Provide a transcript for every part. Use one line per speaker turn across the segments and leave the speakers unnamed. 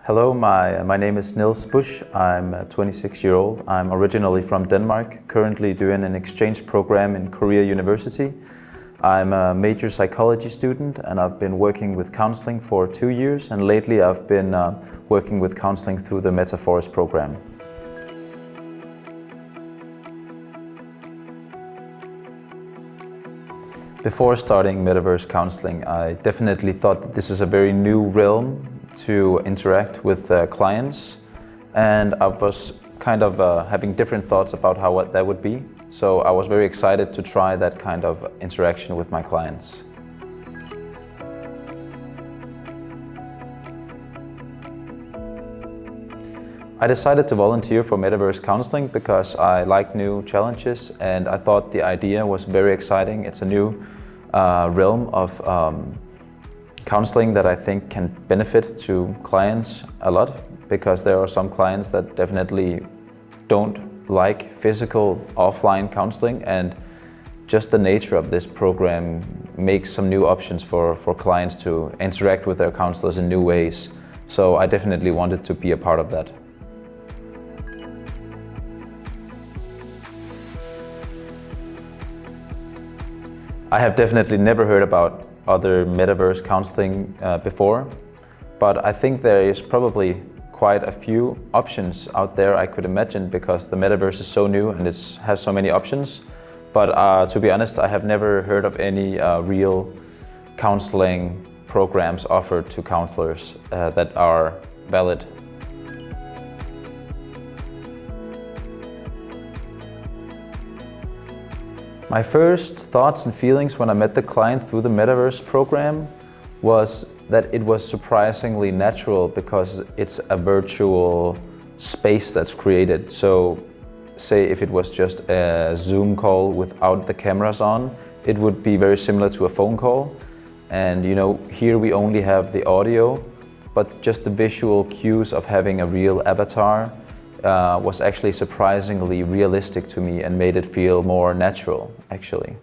Hello, my name is Niels Busch. I'm 26-year-old. I'm originally from Denmark, currently doing an exchange program in Korea University. I'm a major psychology student and I've been working with counseling for 2 years, and lately I've been working with counseling through the MetaForest program. Before starting Metaverse counseling, I definitely thought that this is a very new realm to interact with clients, and I was kind of having different thoughts about how that would be. So I was very excited to try that kind of interaction with my clients. I decided to volunteer for Metaverse counseling because I like new challenges and I thought the idea was very exciting. It's a new realm of counseling that I think can benefit to clients a lot, because there are some clients that definitely don't like physical offline counseling, and just the nature of this program makes some new options for clients to interact with their counselors in new ways. So I definitely wanted to be a part of that. I have definitely never heard about other Metaverse counseling before, but I think there is probably quite a few options out there I could imagine, because the Metaverse is so new and it has so many options. But to be honest, I have never heard of any real counseling programs offered to counselors that are valid. My first thoughts and feelings when I met the client through the Metaverse program was that it was surprisingly natural, because it's a virtual space that's created. So say if it was just a Zoom call without the cameras on, it would be very similar to a phone call. And here we only have the audio, but just the visual cues of having a real avatar was actually surprisingly realistic to me and made it feel more natural, actually.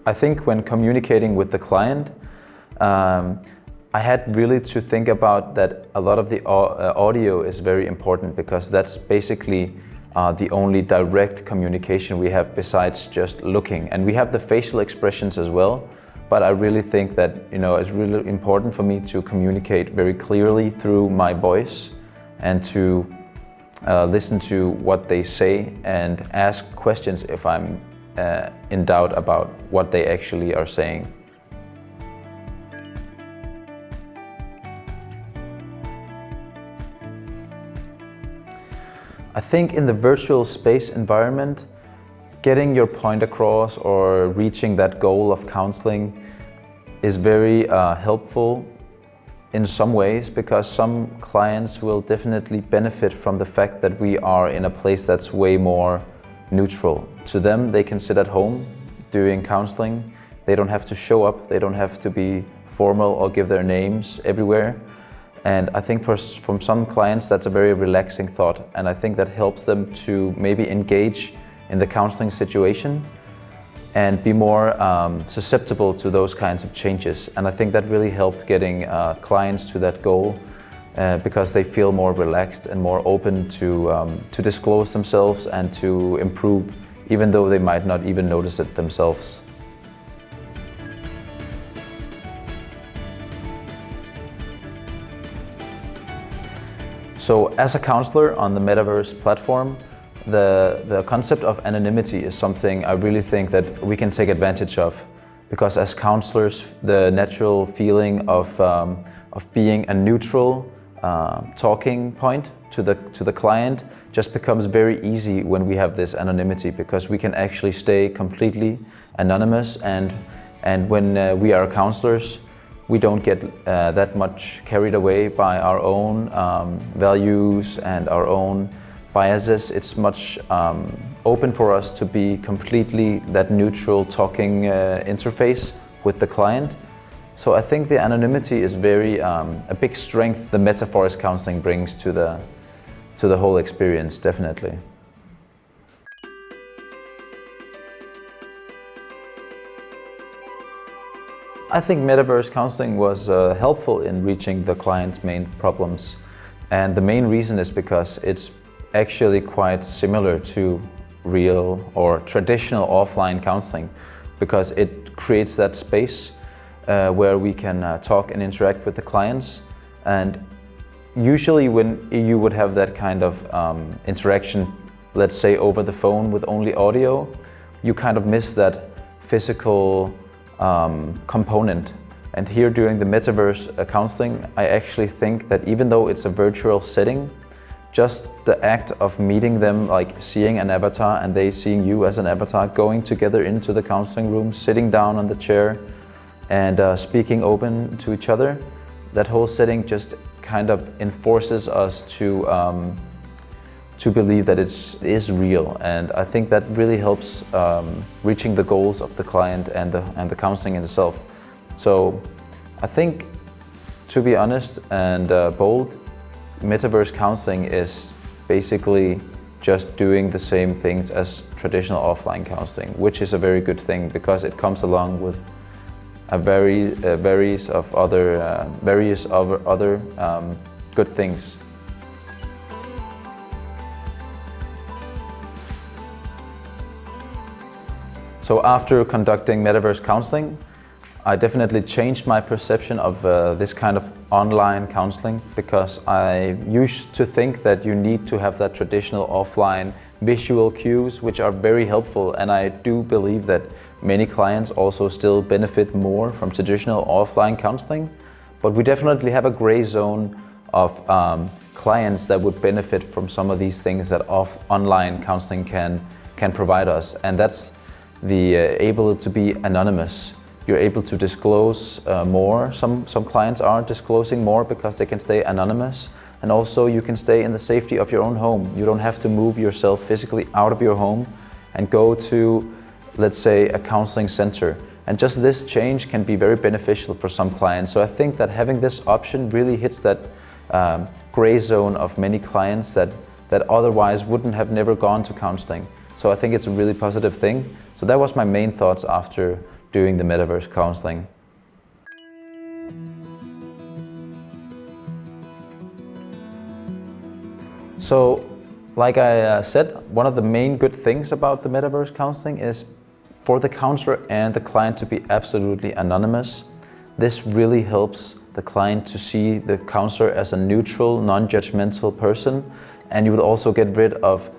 I think when communicating with the client, I had really to think about that a lot of the audio is very important, because that's basically the only direct communication we have besides just looking. And we have the facial expressions as well. But I really think that it's really important for me to communicate very clearly through my voice, and to listen to what they say and ask questions if I'm in doubt about what they actually are saying. I think in the virtual space environment, getting your point across or reaching that goal of counseling is very helpful in some ways, because some clients will definitely benefit from the fact that we are in a place that's way more neutral. To them, they can sit at home doing counseling. They don't have to show up, they don't have to be formal or give their names everywhere. And I think from some clients that's a very relaxing thought, and I think that helps them to maybe engage in the counseling situation and be more susceptible to those kinds of changes. And I think that really helped getting clients to that goal, because they feel more relaxed and more open to disclose themselves and to improve, even though they might not even notice it themselves. So as a counselor on the Metaverse platform, the concept of anonymity is something I really think that we can take advantage of, because as counselors, the natural feeling of being a neutral talking point to the client just becomes very easy when we have this anonymity, because we can actually stay completely anonymous, and when we are counselors, we don't get that much carried away by our own values and our own biases. It's much open for us to be completely that neutral talking interface with the client. So I think the anonymity is very a big strength the MetaForest counseling brings to the whole experience, definitely. I think metaverse counseling was helpful in reaching the client's main problems. And the main reason is because it's actually quite similar to real or traditional offline counseling, because it creates that space where we can talk and interact with the clients. And usually when you would have that kind of interaction, let's say over the phone with only audio, you kind of miss that physical component. And here during the metaverse counseling, I actually think that even though it's a virtual setting, just the act of meeting them, like seeing an avatar and they seeing you as an avatar, going together into the counseling room, sitting down on the chair and speaking open to each other, that whole setting just kind of enforces us to believe that it is real. And I think that really helps reaching the goals of the client and the counseling in itself. So I think, to be honest and bold, metaverse counseling is basically just doing the same things as traditional offline counseling, which is a very good thing because it comes along with various other good things. So after conducting metaverse counseling, I definitely changed my perception of this kind of online counseling, because I used to think that you need to have that traditional offline visual cues, which are very helpful, and I do believe that many clients also still benefit more from traditional offline counseling. But we definitely have a gray zone of clients that would benefit from some of these things that online counseling can provide us, and that's the able to be anonymous. You're able to disclose more. Some clients are disclosing more because they can stay anonymous, and also you can stay in the safety of your own home. You don't have to move yourself physically out of your home and go to, let's say, a counseling center. And just this change can be very beneficial for some clients. So I think that having this option really hits that gray zone of many clients that otherwise wouldn't have never gone to counseling. So I think it's a really positive thing. So that was my main thoughts after doing the metaverse counseling. So, like I said, one of the main good things about the metaverse counseling is for the counselor and the client to be absolutely anonymous. This really helps the client to see the counselor as a neutral, non-judgmental person, and you will also get rid of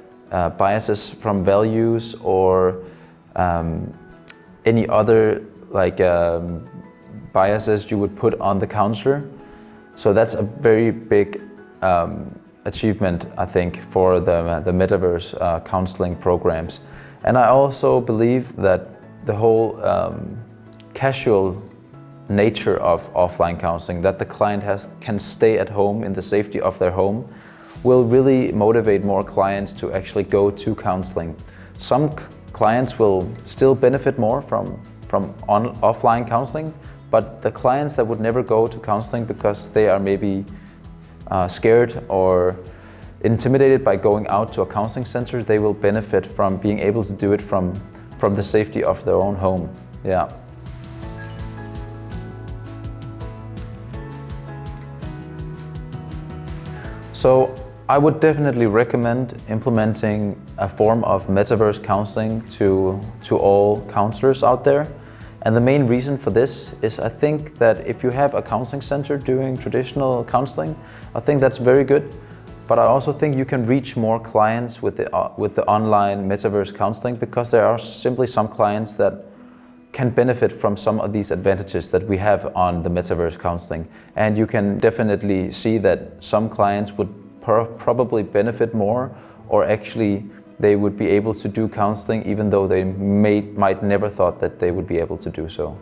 biases from values or any other biases you would put on the counselor. So that's a very big achievement, I think, for the metaverse counseling programs. And I also believe that the whole casual nature of offline counseling, that the client can stay at home in the safety of their home, will really motivate more clients to actually go to counseling. Some clients will still benefit more from offline counseling, but the clients that would never go to counseling because they are maybe scared or intimidated by going out to a counseling center, they will benefit from being able to do it from the safety of their own home. Yeah. So I would definitely recommend implementing a form of metaverse counseling to all counselors out there. And the main reason for this is I think that if you have a counseling center doing traditional counseling, I think that's very good. But I also think you can reach more clients with the online metaverse counseling, because there are simply some clients that can benefit from some of these advantages that we have on the metaverse counseling. And you can definitely see that some clients would probably benefit more, or actually they would be able to do counseling even though they might never thought that they would be able to do so.